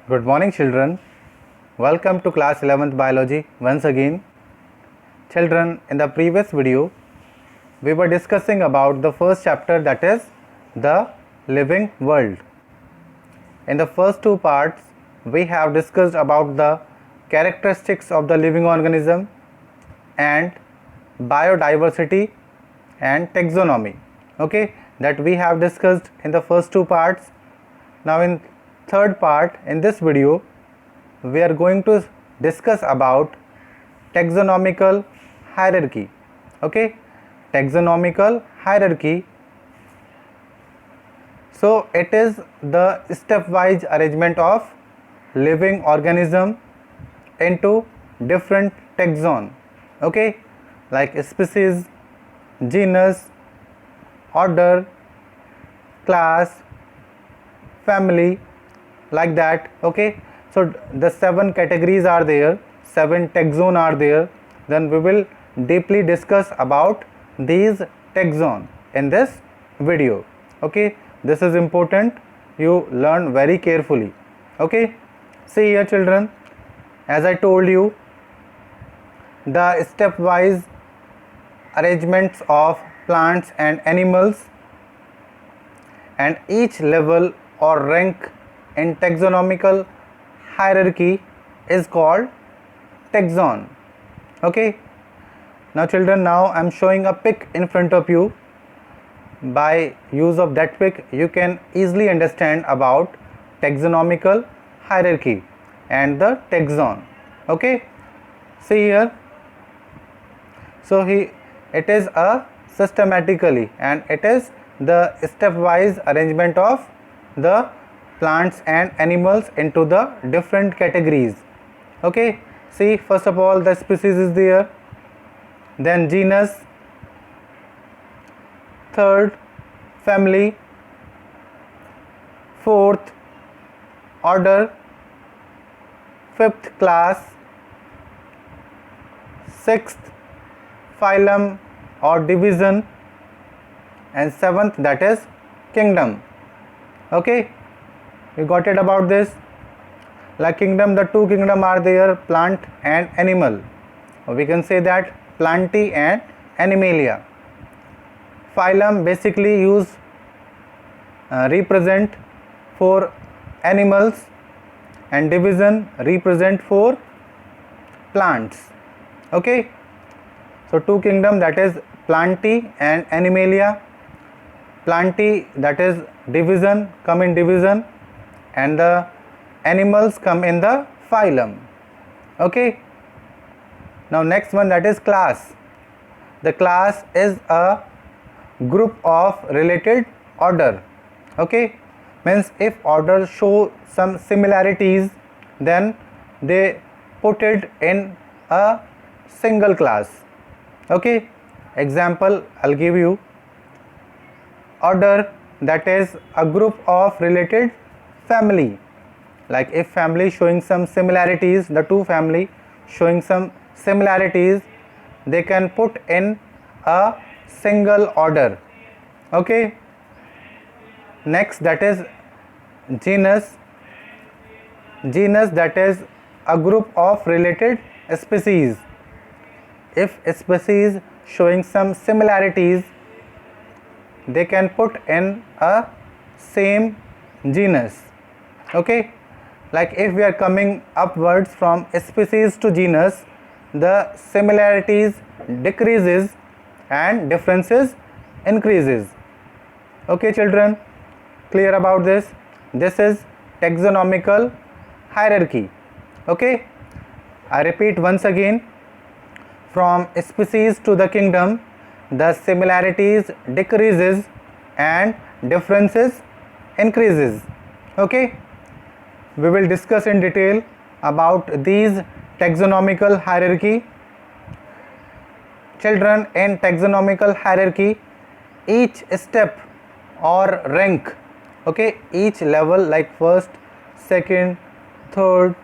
Good morning, children. Welcome to class 11th biology once again. Children, in the previous video, we were discussing about the first chapter, that is the living world. In the first two parts, we have discussed about the characteristics of the living organism and biodiversity and taxonomy. Okay, that we have discussed in the first two parts. Now in third part, in this video, we are going to discuss about taxonomical hierarchy. Okay, taxonomical hierarchy. So it is the stepwise arrangement of living organism into different taxon. Okay, like species, genus, order, class, family, like that. Okay, so the 7 categories are there, 7 taxon are there. Then we will deeply discuss about these taxon in this video. Okay, this is important, you learn very carefully. Okay, see here children, as I told you, the stepwise arrangements of plants and animals, and each level or rank in taxonomical hierarchy is called taxon. Okay, now children, now I am showing a pic in front of you. By use of that pic, you can easily understand about taxonomical hierarchy and the taxon. Okay, see here. So it is a systematically, and it is the stepwise arrangement of the plants and animals into the different categories. Okay, see, first of all the species is there, then genus, third family, fourth order, fifth class, sixth phylum or division, and seventh, that is kingdom. Okay, you got it about this. Like kingdom, the two kingdom are there, plant and animal, or we can say that plantae and animalia. Phylum basically represent for animals, and division represent for plants. Okay, so two kingdom, that is plantae and animalia. Plantae, that is division, come in division, and the animals come in the phylum. Okay, now next one, that is class. The class is a group of related order. Okay, means if order show some similarities, then they put it in a single class. Okay, example I'll give you. Order, that is a group of related family. Like if family showing some similarities, the two family showing some similarities, they can put in a single order. Okay, next, that is genus. Genus, that is a group of related species. If species showing some similarities, they can put in a same genus. Okay, like if we are coming upwards from species to genus, the similarities decreases and differences increases. Okay children, clear about this? This is taxonomical hierarchy. Okay, I repeat once again, from species to the kingdom, the similarities decreases and differences increases. Okay, we will discuss in detail about these taxonomical hierarchy. Children, in taxonomical hierarchy, each step or rank, okay, each level, like first, second, third,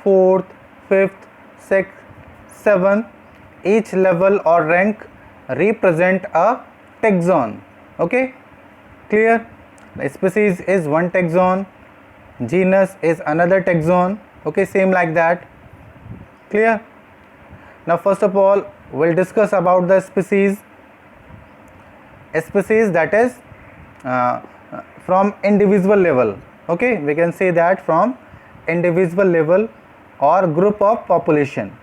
fourth, fifth, sixth, seventh, each level or rank represent a taxon. Okay, clear? The species is one taxon, genus is another taxon. Okay, same like that. Clear? Now first of all we'll discuss about the species. A species, that is uh, from individual level. Okay, we can say that from individual level or group of population.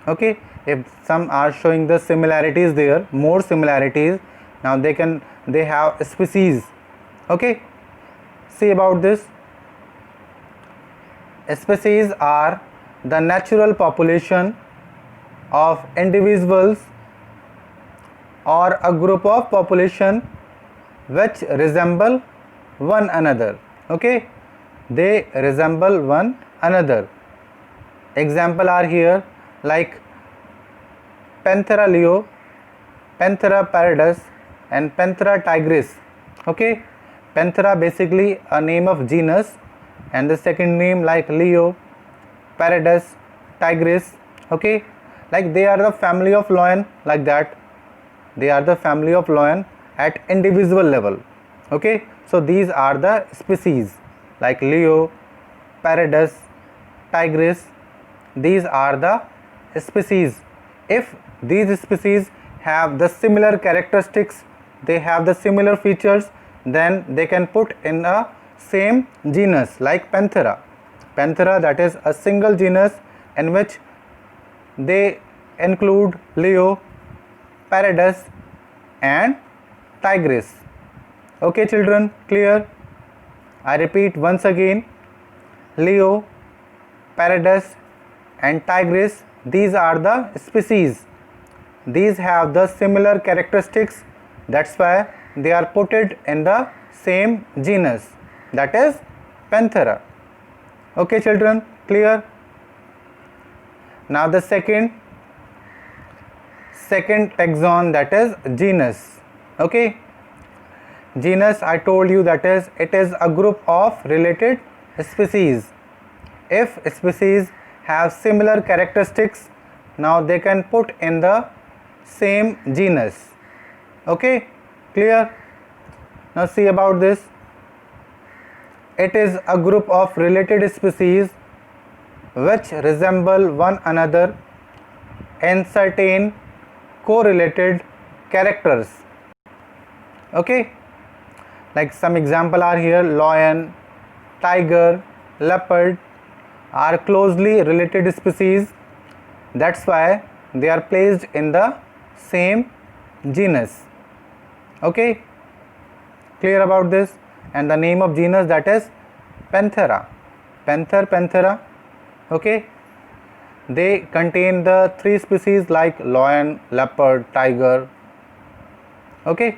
Okay, if some are showing the similarities there, more similarities, now they have species. Okay, see about this. Species are the natural population of individuals or a group of population which resemble one another. Okay, they resemble one another. Example are here like Panthera leo, Panthera pallidus and Panthera tigris. Okay, Panthera basically a name of genus, and the second name like Leo, Pallidus, Tigris. Okay, like they are the family of lion, like that. They are the family of lion at individual level. Okay, so these are the species like Leo, Pallidus, Tigris. These are the species. If these species have the similar characteristics, they have the similar features, then they can put in a same genus like Panthera. Panthera, that is a single genus in which they include Leo, Pallidus and Tigris. Okay children, clear? I repeat once again, Leo, Pallidus and Tigris, these are the species. These have the similar characteristics, that's why they are put in the same genus, that is Panthera. Okay children, clear? Now the second taxon, that is genus. Okay, genus, I told you, that is it is a group of related species. If species have similar characteristics, now they can put in the same genus. Okay, clear? Now see about this. It is a group of related species which resemble one another in certain correlated characters. Okay, like some example are here: lion, tiger, leopard are closely related species, that's why they are placed in the same genus. Okay, clear about this? And the name of genus, that is Panthera. Panthera. Okay, they contain the three species like lion, leopard, tiger. Okay,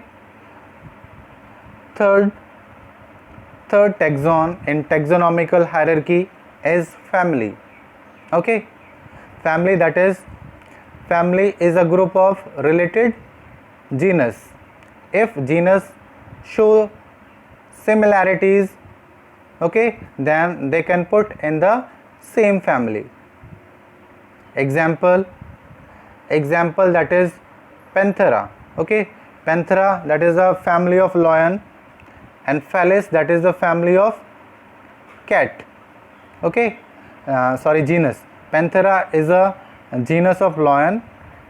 third taxon in taxonomical hierarchy is family. Okay, family, that is family is a group of related genus. If genus show similarities, okay, then they can put in the same family. Example, that is Panthera. Okay, Panthera, that is a family of lion, and Felis, that is the family of cat. Okay, genus. Panthera is a genus of lion,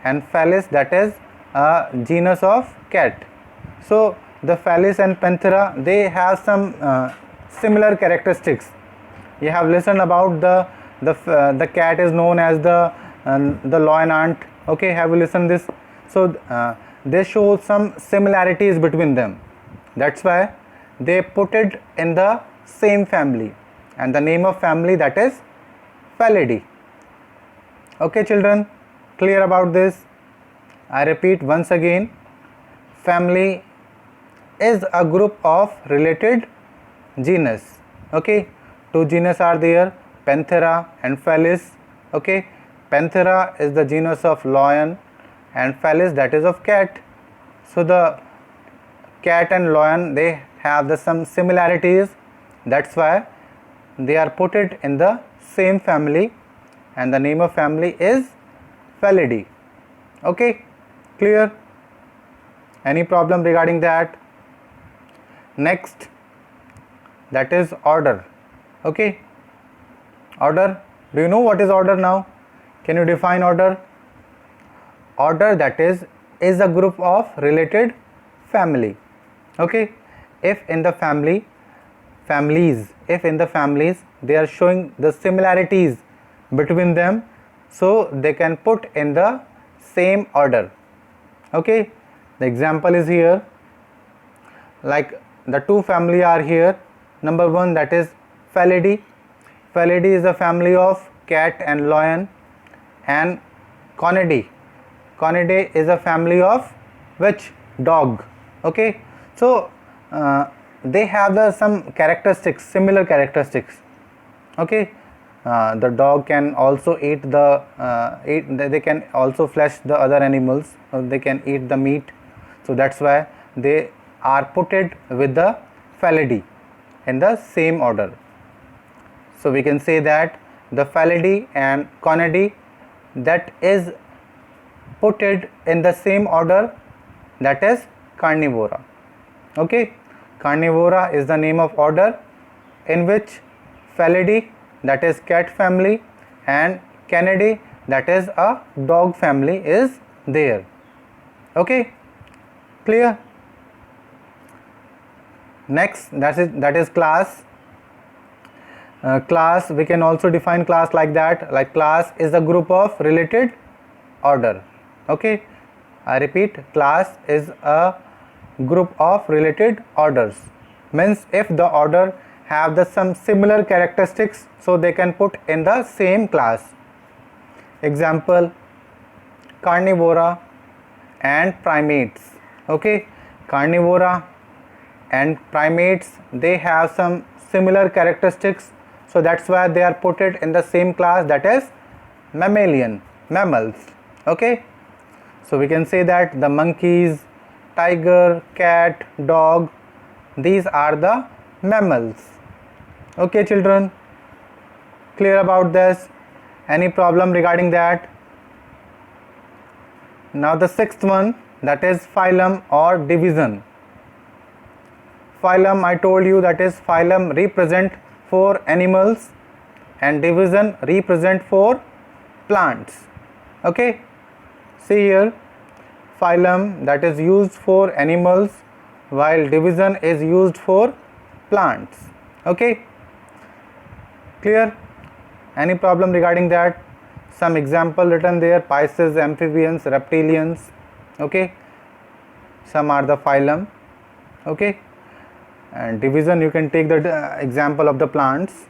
and Felis, that is a genus of cat. So the Felis and Panthera, they have some similar characteristics. You have listened about the cat is known as the lion aunt. Okay, have you listened this? So they show some similarities between them. That's why they put it in the same family, and the name of family, that is Felidae. Okay children, clear about this? I repeat once again, family is a group of related genus. Okay, two genus are there, Panthera and Felis. Okay, Panthera is the genus of lion and Felis, that is of cat. So the cat and lion, they have some similarities, that's why they are put it in the same family, and the name of family is Felidae. Okay, clear? Any problem regarding that? Next, that is order. Okay, order. Do you know what is order now? Can you define order? Order, that is a group of related family. Okay, if in the families, if in the families they are showing the similarities between them, so they can put in the same order. Okay, the example is here, like the two family are here. Number one, that is Felidae. Felidae is a family of cat and lion. And Conidae. Conidae is a family of which? Dog. Okay, so they have some characteristics, similar characteristics. Okay, the dog can also eat they can also flesh the other animals, they can eat the meat, so that's why they are putted with the Felidae in the same order. So we can say that the Felidae and Conidae, that is putted in the same order, that is Carnivora. Okay, Carnivora is the name of order in which Felidae, that is cat family, and Canidae, that is a dog family, is there. Okay, clear? Next, that is class. Class, we can also define class like that, like class is a group of related order. Okay, I repeat, class is a group of related orders, means if the order have some similar characteristics, so they can put in the same class. Example, Carnivora and primates. Okay, Carnivora and primates, they have some similar characteristics, so that's why they are put it in the same class, that is mammals. Okay, so we can say that the monkeys, tiger, cat, dog, these are the mammals. Okay children, clear about this? Any problem regarding that? Now the sixth one, that is phylum or division. Phylum, I told you, that is phylum represent for animals and division represent for plants. Okay, see here, phylum, that is used for animals, while division is used for plants. Okay, clear? Any problem regarding that? Some example written there: Pisces, amphibians, reptilians. Okay, some are the phylum. Okay, and division, you can take the example of the plants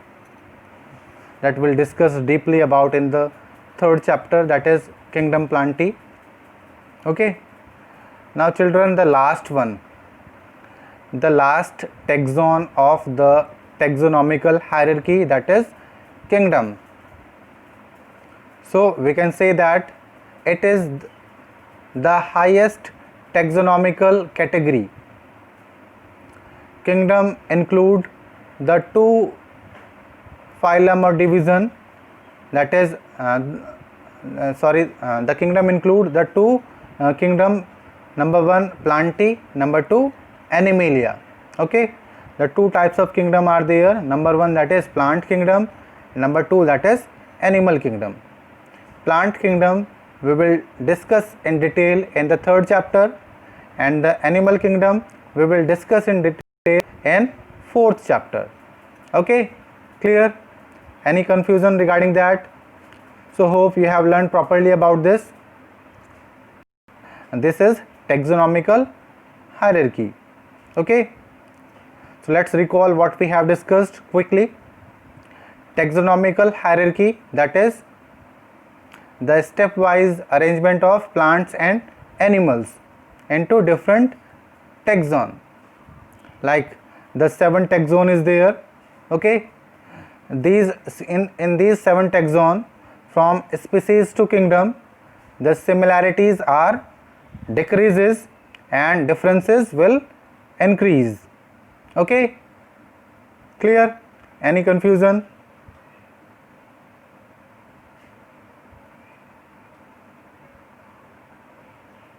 that we'll discuss deeply about in the third chapter, that is kingdom Plantae. Okay, now children, the last one, the last taxon of the taxonomical hierarchy, that is kingdom. So we can say that it is the highest taxonomical category. Kingdom include the two phylum or division, that is the kingdom include the two kingdom, number one Plantae, number two Animalia. Okay, the two types of kingdom are there. Number one, that is plant kingdom, number two, that is animal kingdom. Plant kingdom we will discuss in detail in the third chapter, and the animal kingdom we will discuss in detail in fourth chapter. Okay, clear? Any confusion regarding that? So hope you have learned properly about this. And this is taxonomical hierarchy. Okay, so let's recall what we have discussed quickly. Taxonomical hierarchy, that is the stepwise arrangement of plants and animals into different taxon. Like the 7 taxon is there. Okay, these in these 7 taxon, from species to kingdom, the similarities are decreases and differences will increase. Okay, clear? Any confusion?